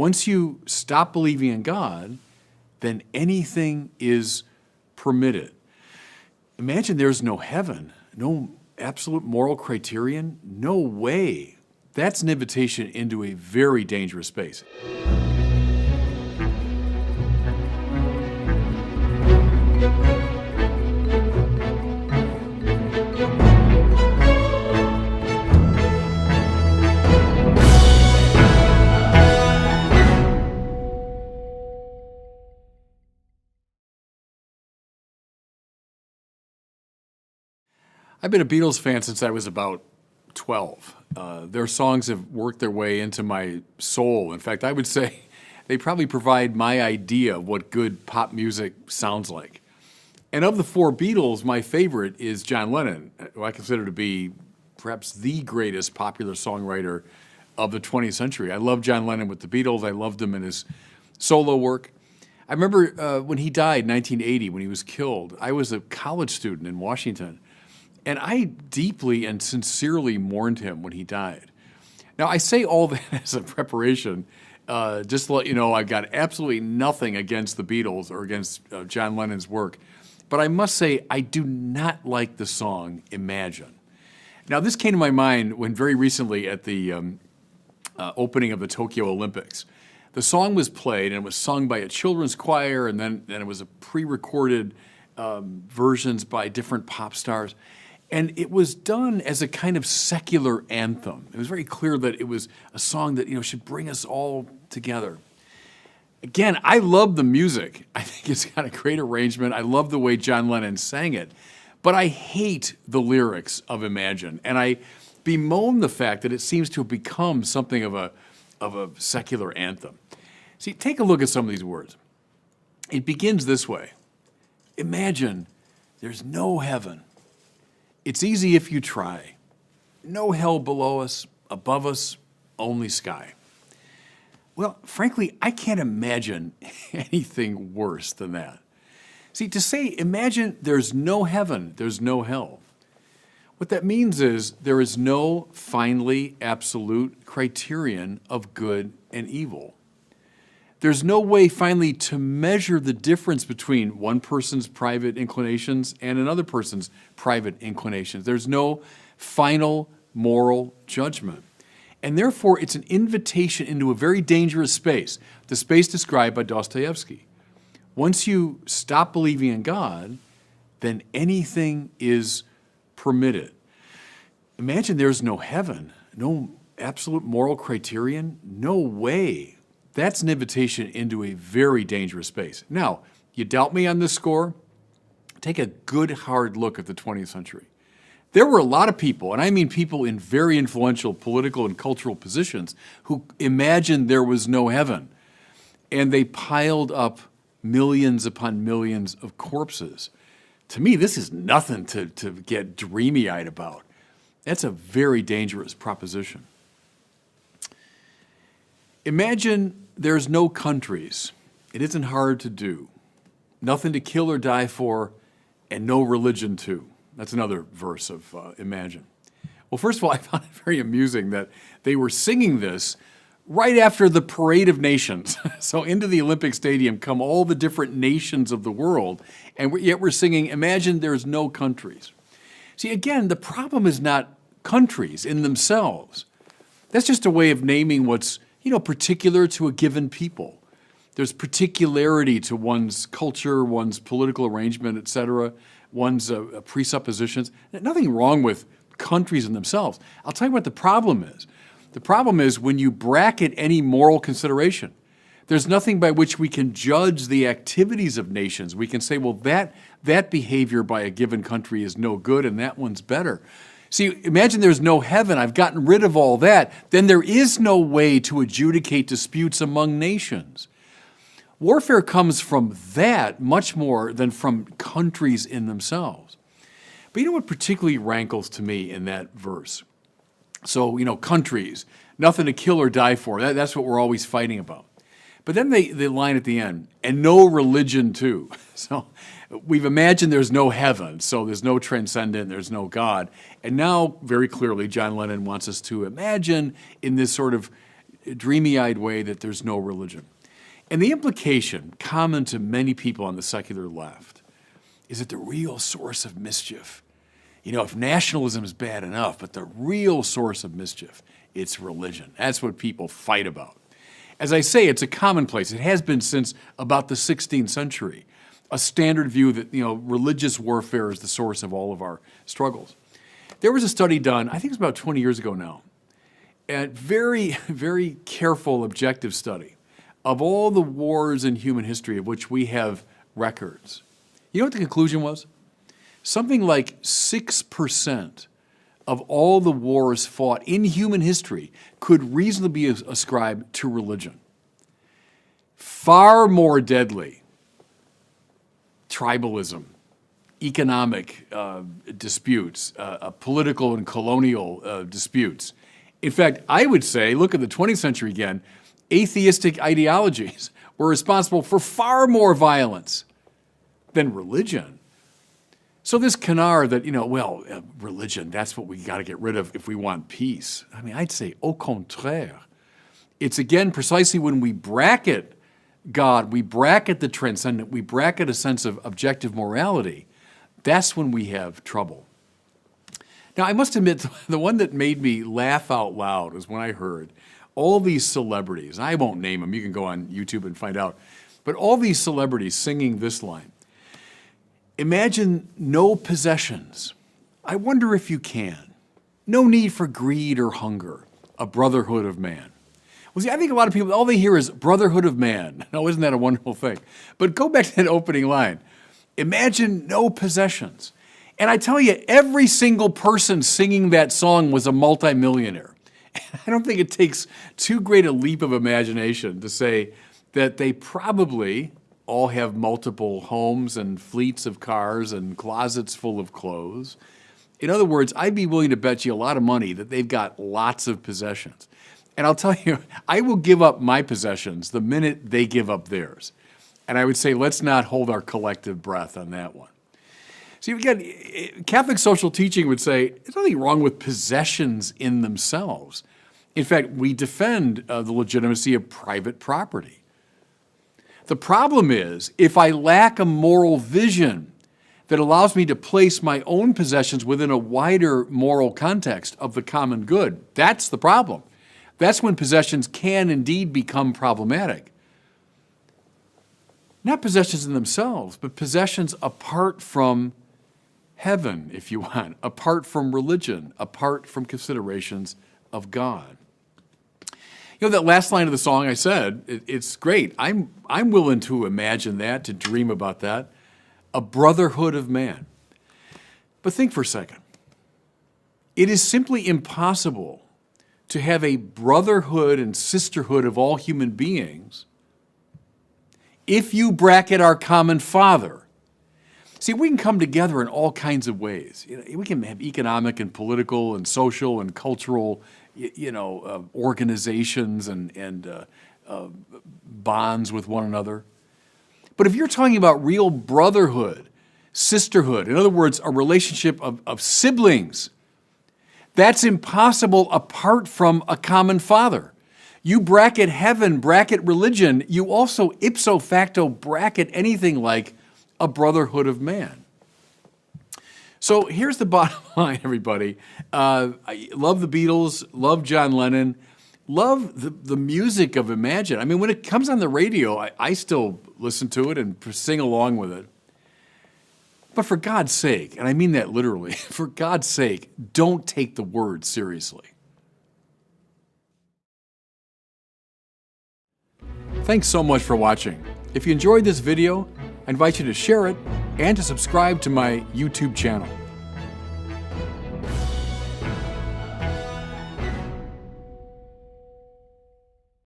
Once you stop believing in God, then anything is permitted. Imagine there's no heaven, no absolute moral criterion, no way. That's an invitation into a very dangerous space. I've been a Beatles fan since I was about 12. Their songs have worked their way into my soul. In fact, I would say they probably provide my idea of what good pop music sounds like. And of the four Beatles, my favorite is John Lennon, who I consider to be perhaps the greatest popular songwriter of the 20th century. I love John Lennon with the Beatles. I loved him in his solo work. I remember when he died in 1980, when he was killed, I was a college student in Washington. And I deeply and sincerely mourned him when he died. Now, I say all that as a preparation, just to let you know I've got absolutely nothing against the Beatles or against John Lennon's work. But I must say, I do not like the song Imagine. Now, this came to my mind when very recently at the opening of the Tokyo Olympics. The song was played and it was sung by a children's choir, and then it was a pre-recorded versions by different pop stars. And it was done as a kind of secular anthem. It was very clear that it was a song that should bring us all together. Again, I love the music. I think it's got a great arrangement. I love the way John Lennon sang it. But I hate the lyrics of Imagine. And I bemoan the fact that it seems to have become something of a secular anthem. See, take a look at some of these words. It begins this way. Imagine there's no heaven. It's easy if you try. No hell below us, above us, only sky. Well, frankly, I can't imagine anything worse than that. See, to say, imagine there's no heaven, there's no hell. What that means is there is no finally absolute criterion of good and evil. There's no way finally to measure the difference between one person's private inclinations and another person's private inclinations. There's no final moral judgment. And therefore, it's an invitation into a very dangerous space, the space described by Dostoevsky. Once you stop believing in God, then anything is permitted. Imagine there's no heaven, no absolute moral criterion, no way. That's an invitation into a very dangerous space. Now, you doubt me on this score? Take a good hard look at the 20th century. There were a lot of people, and I mean people in very influential political and cultural positions, who imagined there was no heaven. And they piled up millions upon millions of corpses. To me, this is nothing to get dreamy-eyed about. That's a very dangerous proposition. Imagine there's no countries. It isn't hard to do. Nothing to kill or die for, and no religion too. That's another verse of Imagine. Well, first of all, I found it very amusing that they were singing this right after the Parade of Nations. So into the Olympic Stadium come all the different nations of the world, and yet we're singing, Imagine there's no countries. See, again, the problem is not countries in themselves. That's just a way of naming what's particular to a given people. There's particularity to one's culture, one's political arrangement, etc., one's presuppositions. Nothing wrong with countries in themselves. I'll tell you what the problem is. The problem is when you bracket any moral consideration. There's nothing by which we can judge the activities of nations. We can say, well, that behavior by a given country is no good and that one's better. See, imagine there's no heaven. I've gotten rid of all that. Then there is no way to adjudicate disputes among nations. Warfare comes from that much more than from countries in themselves. But you know what particularly rankles to me in that verse? So, countries, nothing to kill or die for. That's what we're always fighting about. But then the line at the end, and no religion too. So we've imagined there's no heaven, so there's no transcendent, there's no God. And now, very clearly, John Lennon wants us to imagine in this sort of dreamy-eyed way that there's no religion. And the implication, common to many people on the secular left, is that the real source of mischief, if nationalism is bad enough, but the real source of mischief, it's religion. That's what people fight about. As I say, it's a commonplace. It has been since about the 16th century, a standard view that, religious warfare is the source of all of our struggles. There was a study done, I think it was about 20 years ago now, a very, very careful, objective study of all the wars in human history of which we have records. You know what the conclusion was? Something like 6% of all the wars fought in human history could reasonably be ascribed to religion. Far more deadly, tribalism, economic disputes, political and colonial disputes. In fact, I would say, look at the 20th century again, atheistic ideologies were responsible for far more violence than religion. So this canard that, religion, that's what we got to get rid of if we want peace. I mean, I'd say au contraire. It's again precisely when we bracket God, we bracket the transcendent, we bracket a sense of objective morality, that's when we have trouble. Now, I must admit, the one that made me laugh out loud was when I heard all these celebrities, I won't name them, you can go on YouTube and find out, but all these celebrities singing this line. Imagine no possessions. I wonder if you can. No need for greed or hunger. A brotherhood of man. Well, see, I think a lot of people, all they hear is brotherhood of man. Now, isn't that a wonderful thing? But go back to that opening line. Imagine no possessions. And I tell you, every single person singing that song was a multimillionaire. I don't think it takes too great a leap of imagination to say that they probably all have multiple homes and fleets of cars and closets full of clothes. In other words, I'd be willing to bet you a lot of money that they've got lots of possessions. And I'll tell you, I will give up my possessions the minute they give up theirs. And I would say, let's not hold our collective breath on that one. See, again, Catholic social teaching would say, there's nothing wrong with possessions in themselves. In fact, we defend the legitimacy of private property. The problem is, if I lack a moral vision that allows me to place my own possessions within a wider moral context of the common good, that's the problem. That's when possessions can indeed become problematic. Not possessions in themselves, but possessions apart from heaven, if you want, apart from religion, apart from considerations of God. That last line of the song I said, it's great. I'm willing to imagine that, to dream about that. A brotherhood of man. But think for a second. It is simply impossible to have a brotherhood and sisterhood of all human beings if you bracket our common Father. See, we can come together in all kinds of ways. We can have economic and political and social and cultural organizations and bonds with one another. But if you're talking about real brotherhood, sisterhood, in other words, a relationship of siblings, that's impossible apart from a common Father. You bracket heaven, bracket religion, you also ipso facto bracket anything like a brotherhood of man. So here's the bottom line, everybody. I love the Beatles, love John Lennon, love the music of Imagine. I mean, when it comes on the radio, I still listen to it and sing along with it. But for God's sake, and I mean that literally, for God's sake, don't take the word seriously. Thanks so much for watching. If you enjoyed this video, I invite you to share it and to subscribe to my YouTube channel.